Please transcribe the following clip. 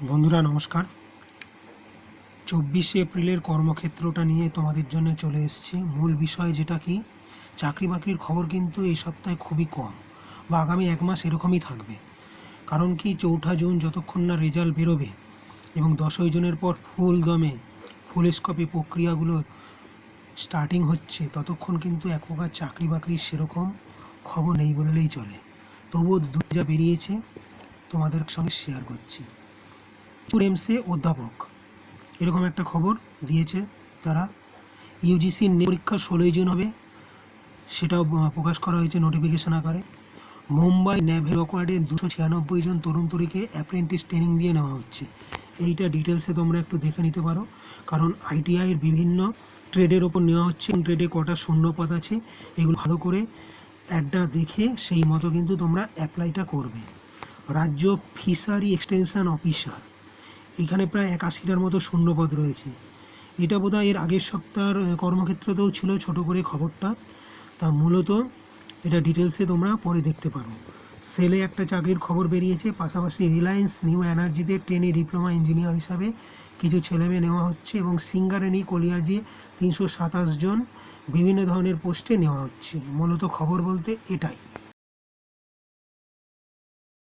বন্ধুরা নমস্কার। 24শে এপ্রিলের কর্মক্ষেত্রটা নিয়ে তোমাদের জন্য চলে এসেছি। মূল বিষয় যেটা কি, চাকরি বাকরির খবর কিন্তু এই সপ্তাহে খুবই কম বা আগামী এক মাস এরকমই থাকবে। কারণ কি, 4 জুন যতক্ষণ না রেজাল্ট বেরোবে এবং 10ই জুনের পর ফুল স্কোপে প্রক্রিয়াগুলো স্টার্টিং হচ্ছে, ততক্ষণ কিন্তু এক প্রকার চাকরি বাকরির সেরকম খবর নেই বললেই চলে। তবুও যা বেরিয়েছে তোমাদের সঙ্গে শেয়ার করছি। এমসে অধ্যাপক এরকম একটা খবর দিয়েছে তারা। ইউজিসির পরীক্ষা 16ই জুন হবে, সেটাও প্রকাশ করা হয়েছে নোটিফিকেশন আকারে। মুম্বাই ন্যাভেল অকওয়ার্ডে 296 জন তরুণ তরুণীকে অ্যাপ্রেন্টিস ট্রেনিং দিয়ে নেওয়া হচ্ছে। এইটা ডিটেলসে তোমরা একটু দেখে নিতে পারো, কারণ আইটিআইয়ের বিভিন্ন ট্রেডের ওপর নেওয়া হচ্ছে। ট্রেডে কটা শূন্যপদ আছে এগুলো ভালো করে অ্যাডটা দেখে সেই মতো কিন্তু তোমরা অ্যাপ্লাইটা করবে। রাজ্য ফিশারি এক্সটেনশন অফিসার, এখানে প্রায় 81টার মতো শূন্যপদ রয়েছে। এটা বোধহয় এর আগের সপ্তাহের কর্মক্ষেত্রতেও ছিল ছোট করে খবরটা। তা মূলত এটা ডিটেলসে তোমরা পরে দেখতে পারো। সেলে একটা চাকরির খবর বেরিয়েছে, পাশাপাশি রিলায়েন্স নিউ এনার্জিতে ট্রেনে ডিপ্লোমা ইঞ্জিনিয়ার হিসাবে কিছু ছেলেমেয়ে নেওয়া হচ্ছে এবং সিঙ্গারেনি কলিয়ার্জে 327 জন বিভিন্ন ধরনের পোস্টে নেওয়া হচ্ছে। মূলত খবর বলতে এটাই।